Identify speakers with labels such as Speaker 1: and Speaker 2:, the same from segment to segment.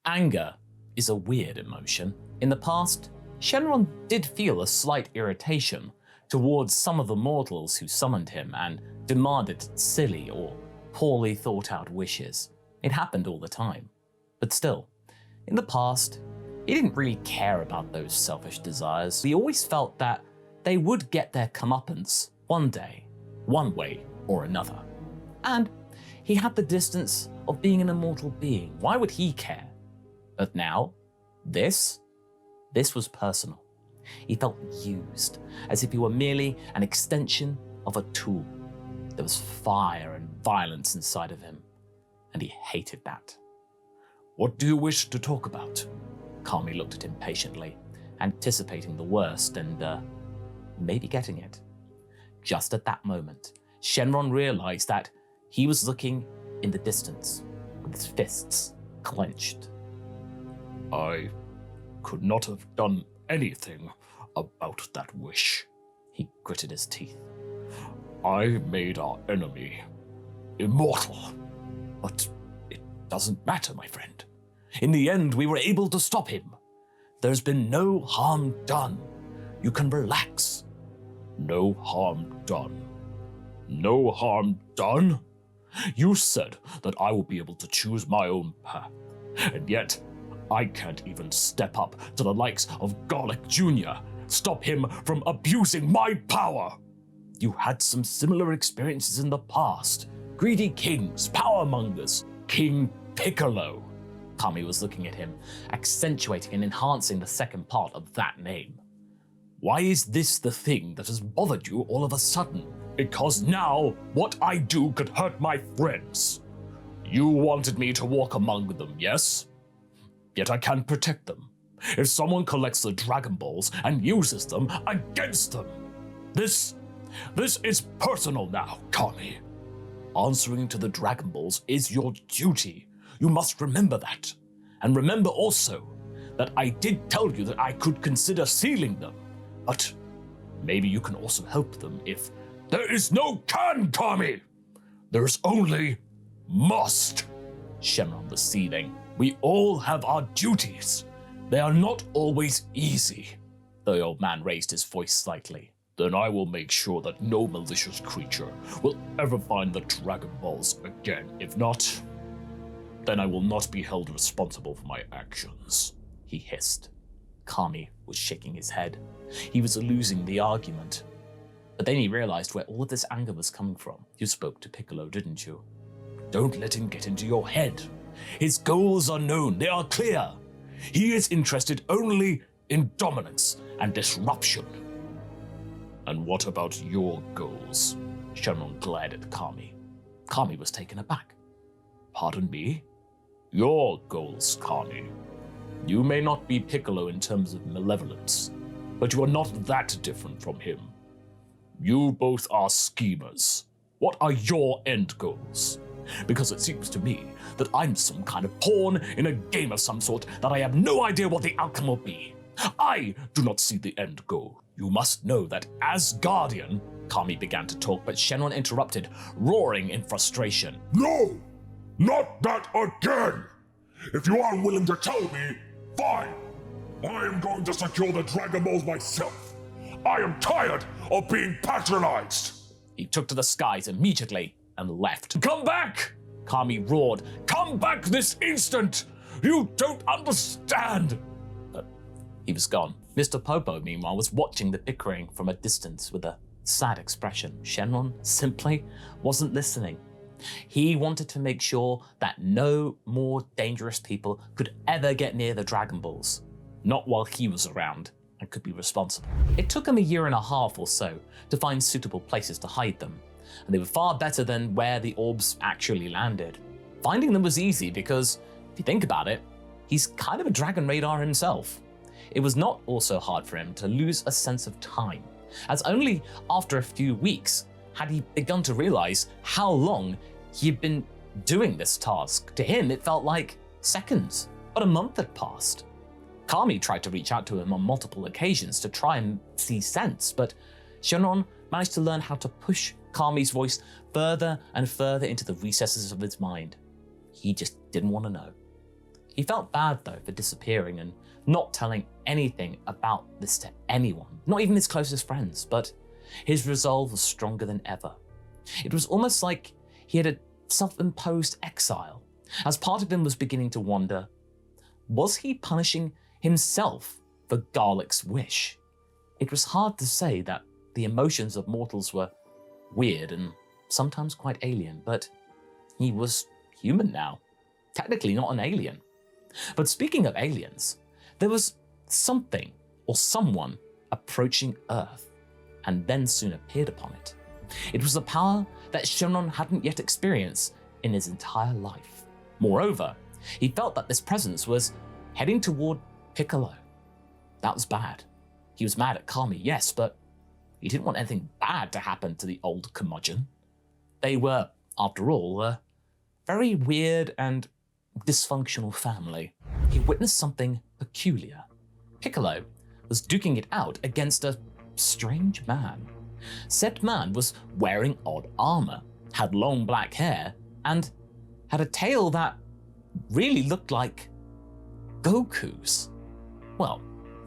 Speaker 1: Anger is a weird emotion. In the past, Shenron did feel a slight irritation towards some of the mortals who summoned him and demanded silly or poorly thought out wishes. It happened all the time. But still, in the past, he didn't really care about those selfish desires. He always felt that they would get their comeuppance one day, one way or another. And he had the distance of being an immortal being. Why would he care? But now, this was personal. He felt used, as if he were merely an extension of a tool. There was fire and violence inside of him, and he hated that. "What do you wish to talk about?" Kami looked at him patiently, anticipating the worst and maybe getting it. Just at that moment, Shenron realized that he was looking in the distance, with his fists clenched. "I could not have done anything about that wish." He gritted his teeth. "I made our enemy immortal. But it doesn't matter, my friend. In the end, we were able to stop him. There's been no harm done. You can relax." "No harm done? No harm done? You said that I will be able to choose my own path, and yet I can't even step up to the likes of Garlic Jr., stop him from abusing my power. You had some similar experiences in the past. Greedy kings, powermongers, King Piccolo." Kami was looking at him, accentuating and enhancing the second part of that name. "Why is this the thing that has bothered you all of a sudden?" "Because now what I do could hurt my friends. You wanted me to walk among them, yes? Yet I can't protect them. If someone collects the Dragon Balls and uses them against them, this is personal now, Kami. Answering to the Dragon Balls is your duty. You must remember that. And remember also that I did tell you that I could consider sealing them, but maybe you can also help them if..." "There is no can, Kami! There's only must." Shenron was seething. "We all have our duties. They are not always easy." The old man raised his voice slightly. "Then I will make sure that no malicious creature will ever find the Dragon Balls again. If not, then I will not be held responsible for my actions," he hissed. Kami was shaking his head. He was losing the argument. But then he realized where all of this anger was coming from. "You spoke to Piccolo, didn't you? Don't let him get into your head. His goals are known, they are clear. He is interested only in dominance and disruption." "And what about your goals?" Shenron glared at Kami. Kami was taken aback. "Pardon me? Your goals, Kami. You may not be Piccolo in terms of malevolence, but you are not that different from him. You both are schemers. What are your end goals? Because it seems to me that I'm some kind of pawn in a game of some sort that I have no idea what the outcome will be. I do not see the end goal. You must know that as Guardian..." Kami began to talk, but Shenron interrupted, roaring in frustration.
Speaker 2: "No! Not that again! If you aren't willing to tell me, fine! I am going to secure the Dragon Balls myself. I am tired of being patronized."
Speaker 1: He took to the skies immediately and left. "Come back!" Kami roared. "Come back this instant! You don't understand!" But he was gone. Mr. Popo, meanwhile, was watching the bickering from a distance with a sad expression. Shenron simply wasn't listening. He wanted to make sure that no more dangerous people could ever get near the Dragon Balls. Not while he was around and could be responsible. It took him a year and a half or so to find suitable places to hide them, and they were far better than where the orbs actually landed. Finding them was easy because, if you think about it, he's kind of a Dragon Radar himself. It was not also hard for him to lose a sense of time, as only after a few weeks had he begun to realize how long he had been doing this task. To him, it felt like seconds, but a month had passed. Kami tried to reach out to him on multiple occasions to try and see sense, but Shenron managed to learn how to push Kami's voice further and further into the recesses of his mind. He just didn't want to know. He felt bad though for disappearing and not telling anything about this to anyone, not even his closest friends, but his resolve was stronger than ever. It was almost like he had a self-imposed exile, as part of him was beginning to wonder, was he punishing himself for Garlic's wish? It was hard to say that the emotions of mortals were weird and sometimes quite alien, but he was human now, technically not an alien. But speaking of aliens, there was something or someone approaching Earth and then soon appeared upon it. It was a power that Shenron hadn't yet experienced in his entire life. Moreover, he felt that this presence was heading toward Piccolo. That was bad. He was mad at Kami, yes, but he didn't want anything bad to happen to the old curmudgeon. They were, after all, a very weird and dysfunctional family. He witnessed something peculiar. Piccolo was duking it out against a strange man. Said man was wearing odd armor, had long black hair, and had a tail that really looked like Goku's. Well,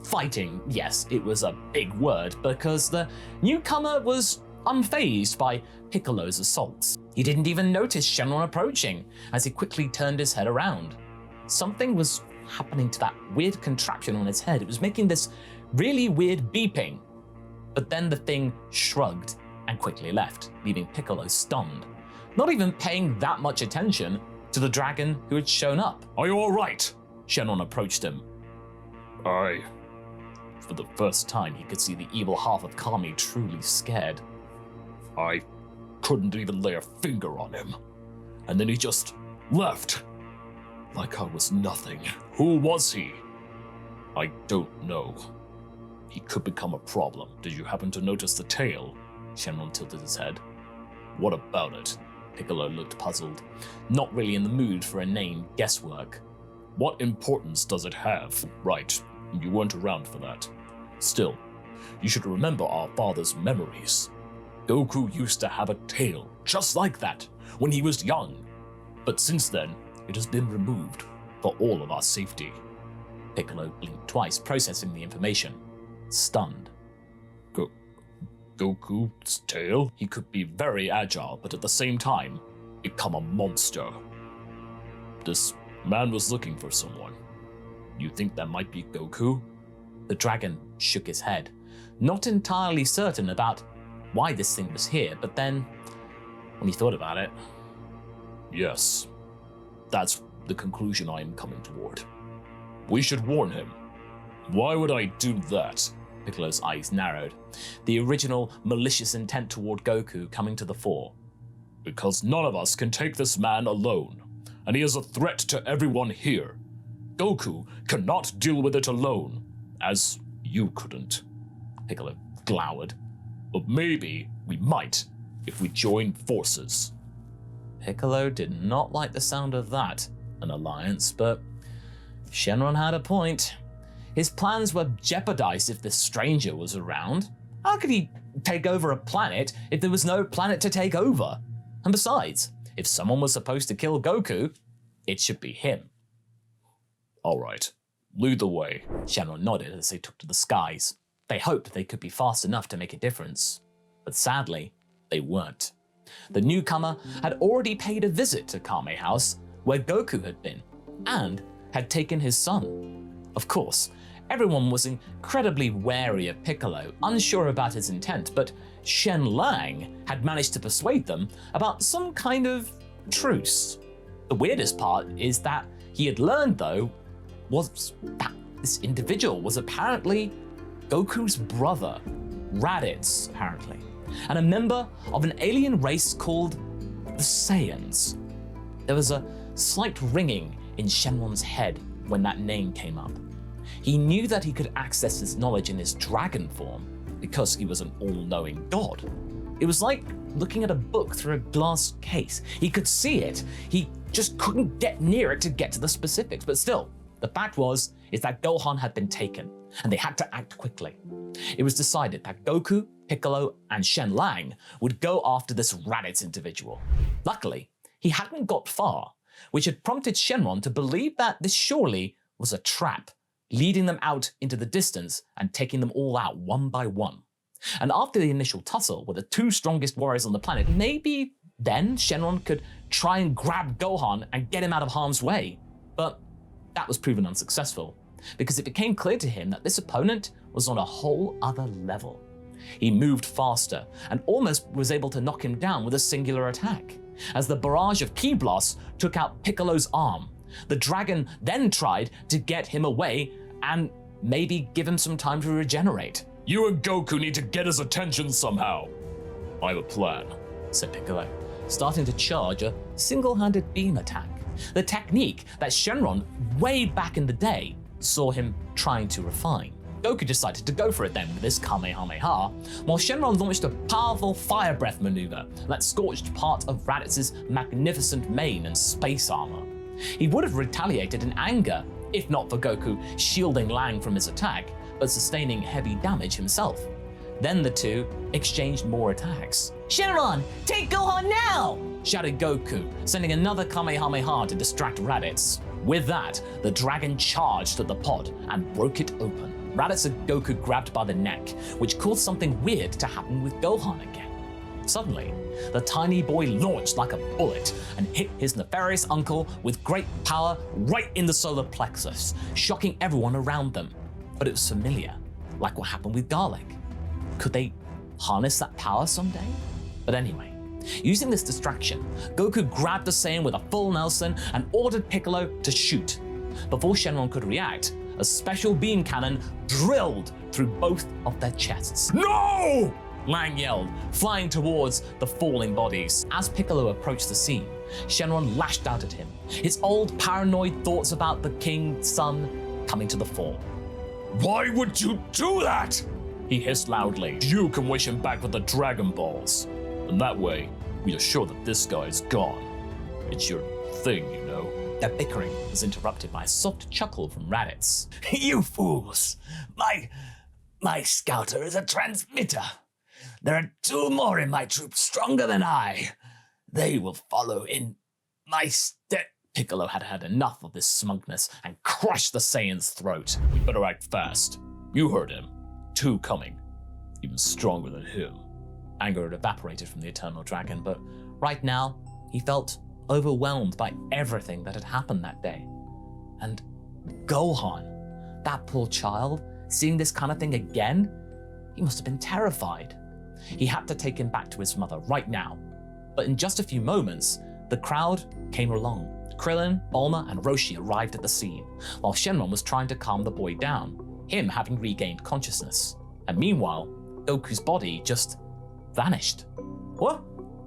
Speaker 1: fighting, yes, it was a big word because the newcomer was unfazed by Piccolo's assaults. He didn't even notice Shenron approaching as he quickly turned his head around. Something was happening to that weird contraption on his head. It was making this really weird beeping. But then the thing shrugged and quickly left, leaving Piccolo stunned, not even paying that much attention to the dragon who had shown up.
Speaker 2: Are you all right?
Speaker 1: Shenron approached him.
Speaker 2: For the first time, he could see the evil half of Kami truly scared. I couldn't even lay a finger on him. And then he just left. Like I was nothing. Who was he? I don't know. He could become a problem. Did you happen to notice the tail? Shenron tilted his head. What about it? Piccolo looked puzzled, not really in the mood for inane guesswork. What importance does it have? Right, you weren't around for that. Still, you should remember our father's memories. Goku used to have a tail just like that when he was young. But since then, it has been removed for all of our safety. Piccolo blinked twice, processing the information. Stunned. Goku's tail? He could be very agile, but at the same time, become a monster. This man was looking for someone. You think that might be Goku? The dragon shook his head, not entirely certain about why this thing was here, but then, when he thought about it, yes, that's the conclusion I am coming toward. We should warn him. Why would I do that? Piccolo's eyes narrowed, the original malicious intent toward Goku coming to the fore. Because none of us can take this man alone, and he is a threat to everyone here. Goku cannot deal with it alone, as you couldn't. Piccolo glowered. But maybe we might if we join forces. Piccolo did not like the sound of that, an alliance, but Shenron had a point. His plans were jeopardized if this stranger was around. How could he take over a planet if there was no planet to take over? And besides, if someone was supposed to kill Goku, it should be him. All right, lead the way. Shenron nodded as they took to the skies. They hoped they could be fast enough to make a difference, but sadly, they weren't. The newcomer had already paid a visit to Kame House, where Goku had been, and had taken his son. Of course, everyone was incredibly wary of Piccolo, unsure about his intent, but Shenlang had managed to persuade them about some kind of truce. The weirdest part is that he had learned, though, was that this individual was apparently Goku's brother, Raditz, apparently, and a member of an alien race called the Saiyans. There was a slight ringing in Shenron's head when that name came up. He knew that he could access his knowledge in his dragon form because he was an all-knowing god. It was like looking at a book through a glass case. He could see it, he just couldn't get near it to get to the specifics, but still, the fact is that Gohan had been taken, and they had to act quickly. It was decided that Goku, Piccolo, and Shenlang would go after this Raditz individual. Luckily, he hadn't got far,
Speaker 1: which had prompted Shenron to believe that this surely was a trap, leading them out into the distance and taking them all out one by one. And after the initial tussle with the two strongest warriors on the planet, maybe then Shenron could try and grab Gohan and get him out of harm's way. But that was proven unsuccessful, because it became clear to him that this opponent was on a whole other level. He moved faster and almost was able to knock him down with a singular attack. As the barrage of ki blasts took out Piccolo's arm, the dragon then tried to get him away and maybe give him some time to regenerate.
Speaker 2: You and Goku need to get his attention somehow. I have a plan,
Speaker 1: said Piccolo, starting to charge a single-handed beam attack, the technique that Shenron, way back in the day, saw him trying to refine. Goku decided to go for it then with his Kamehameha, while Shenron launched a powerful fire breath maneuver that scorched part of Raditz's magnificent mane and space armor. He would have retaliated in anger, if not for Goku shielding Lang from his attack, but sustaining heavy damage himself. Then the two exchanged more attacks.
Speaker 3: Shenron, take Gohan now!
Speaker 1: Shouted Goku, sending another Kamehameha to distract Raditz. With that, the dragon charged at the pod and broke it open. Raditz and Goku grabbed by the neck, which caused something weird to happen with Gohan again. Suddenly, the tiny boy launched like a bullet and hit his nefarious uncle with great power right in the solar plexus, shocking everyone around them. But it was familiar, like what happened with Garlic. Could they harness that power someday? But anyway, using this distraction, Goku grabbed the Saiyan with a full Nelson and ordered Piccolo to shoot. Before Shenron could react, a special beam cannon drilled through both of their chests.
Speaker 2: No!
Speaker 1: Lang yelled, flying towards the falling bodies. As Piccolo approached the scene, Shenron lashed out at him, his old paranoid thoughts about the king's son coming to the fore.
Speaker 2: Why would you do that?
Speaker 1: He hissed loudly.
Speaker 2: You can wish him back with the Dragon Balls, and that way we are sure that this guy is gone. It's your thing, you know.
Speaker 1: Their bickering was interrupted by a soft chuckle from Raditz.
Speaker 3: You fools! My scouter is a transmitter. There are two more in my troop stronger than I. They will follow in my step.
Speaker 1: Piccolo had had enough of this smugness and crushed the Saiyan's throat.
Speaker 2: We better act fast. You heard him. Two coming. Even stronger than him.
Speaker 1: Anger had evaporated from the Eternal Dragon, but right now he felt overwhelmed by everything that had happened that day. And Gohan, that poor child, seeing this kind of thing again, he must have been terrified. He had to take him back to his mother right now. But in just a few moments, the crowd came along. Krillin, Bulma, and Roshi arrived at the scene, while Shenron was trying to calm the boy down, him having regained consciousness. And meanwhile, Goku's body just vanished.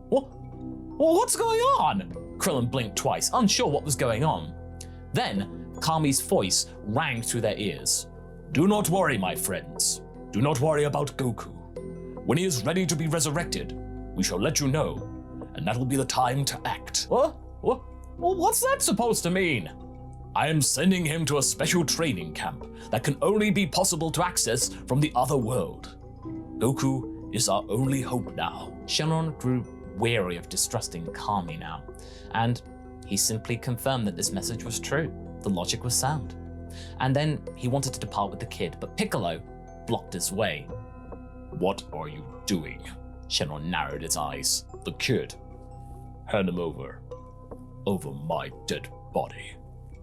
Speaker 1: What's going on? Krillin blinked twice, unsure what was going on. Then, Kami's voice rang through their ears.
Speaker 2: Do not worry, my friends. Do not worry about Goku. When he is ready to be resurrected, we shall let you know, and that will be the time to act.
Speaker 1: What's that supposed to mean?
Speaker 2: I am sending him to a special training camp that can only be possible to access from the other world. Goku is our only hope now.
Speaker 1: Shenron grew weary of distrusting Kami now, and he simply confirmed that this message was true. The logic was sound. And then he wanted to depart with the kid, but Piccolo blocked his way.
Speaker 2: What are you doing?
Speaker 1: Shenron narrowed his eyes.
Speaker 2: The kid. Hand him over. Over my dead body.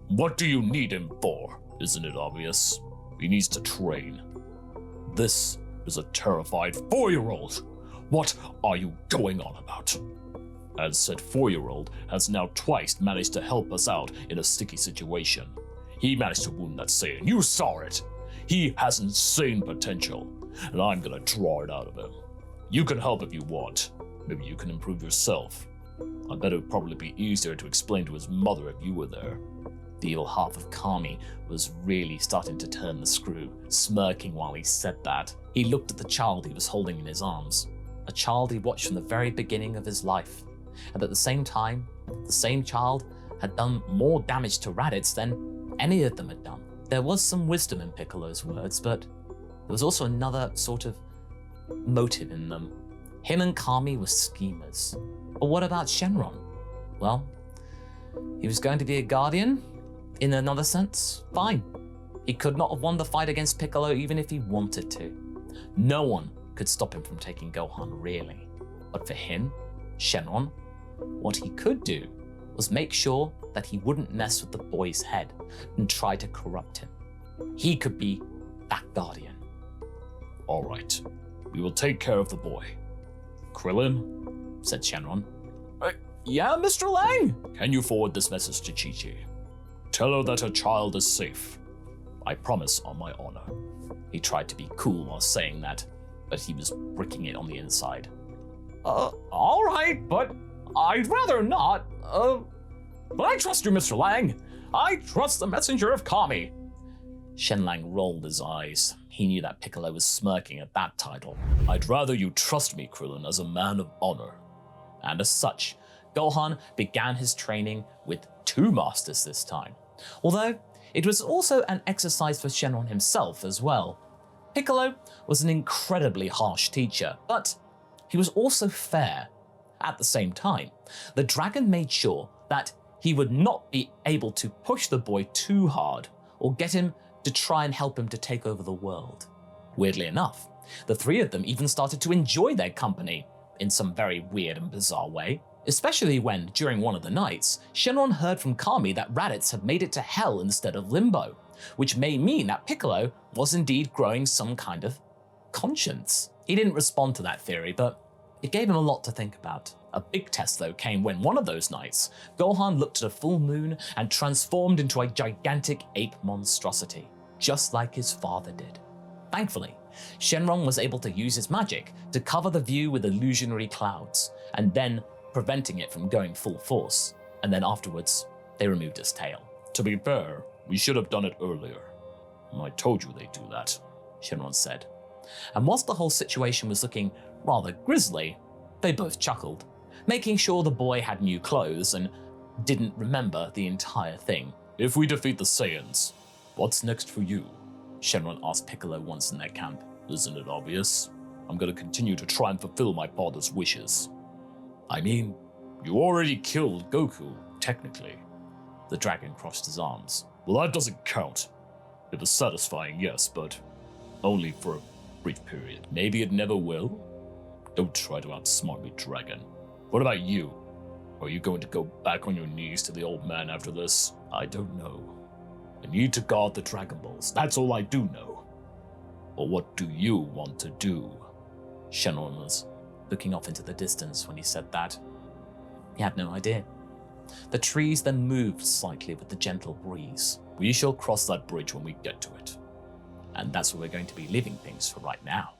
Speaker 2: What do you need him for? Isn't it obvious? He needs to train. This is a terrified 4-year-old. What are you going on about? As said 4-year-old has now twice managed to help us out in a sticky situation. He managed to wound that Saiyan. You saw it. He has insane potential, and I'm gonna draw it out of him. You can help if you want. Maybe you can improve yourself. I bet it would probably be easier to explain to his mother if you were there.
Speaker 1: The evil half of Kami was really starting to turn the screw, smirking while he said that. He looked at the child he was holding in his arms, a child he watched from the very beginning of his life. And at the same time, the same child had done more damage to Raditz than any of them had done. There was some wisdom in Piccolo's words, but there was also another sort of motive in them. Him and Kami were schemers. But what about Shenron? Well, He was going to be a guardian, in another sense, fine. He could not have won the fight against Piccolo even if he wanted to. No one could stop him from taking Gohan, really. But for him, Shenron, what he could do was make sure that he wouldn't mess with the boy's head and try to corrupt him. He could be that guardian.
Speaker 2: All right, we will take care of the boy. Krillin,
Speaker 1: said Shenron. Yeah, Mr. Lang?
Speaker 2: Can you forward this message to Chi-Chi? Tell her that her child is safe. I promise on my honor.
Speaker 1: He tried to be cool while saying that, but he was bricking it on the inside. All right, but I'd rather not. But I trust you, Mr. Lang. I trust the messenger of Kami. Shenlang rolled his eyes. He knew that Piccolo was smirking at that title.
Speaker 2: I'd rather you trust me, Krillin, as a man of honor.
Speaker 1: And as such, Gohan began his training with 2 masters this time. Although, it was also an exercise for Shenron himself as well. Piccolo was an incredibly harsh teacher, but he was also fair. At the same time, the dragon made sure that he would not be able to push the boy too hard or get him to try and help him to take over the world. Weirdly enough, the 3 of them even started to enjoy their company in some very weird and bizarre way, especially when, during one of the nights, Shenron heard from Kami that Raditz had made it to Hell instead of Limbo, which may mean that Piccolo was indeed growing some kind of conscience. He didn't respond to that theory, but it gave him a lot to think about. A big test, though, came when one of those nights, Gohan looked at a full moon and transformed into a gigantic ape monstrosity, just like his father did. Thankfully, Shenron was able to use his magic to cover the view with illusionary clouds, and then preventing it from going full force, and then afterwards, they removed his tail.
Speaker 2: To be fair, we should have done it earlier. I told you they'd do that,
Speaker 1: Shenron said. And whilst the whole situation was looking rather grisly, they both chuckled, making sure the boy had new clothes and didn't remember the entire thing.
Speaker 2: If we defeat the Saiyans, what's next for you? Shenron asked Piccolo once in their camp. Isn't it obvious? I'm gonna continue to try and fulfill my father's wishes. I mean, you already killed Goku, technically. The dragon crossed his arms. Well, that doesn't count. It was satisfying, yes, but only for a brief period. Maybe it never will? Don't try to outsmart me, dragon. What about you? Are you going to go back on your knees to the old man after this? I don't know. I need to guard the Dragon Balls, that's all I do know. Or what do you want to do?
Speaker 1: Shenron was looking off into the distance when he said that. He had no idea. The trees then moved slightly with the gentle breeze.
Speaker 2: We shall cross that bridge when we get to it.
Speaker 1: And that's where we're going to be leaving things for right now.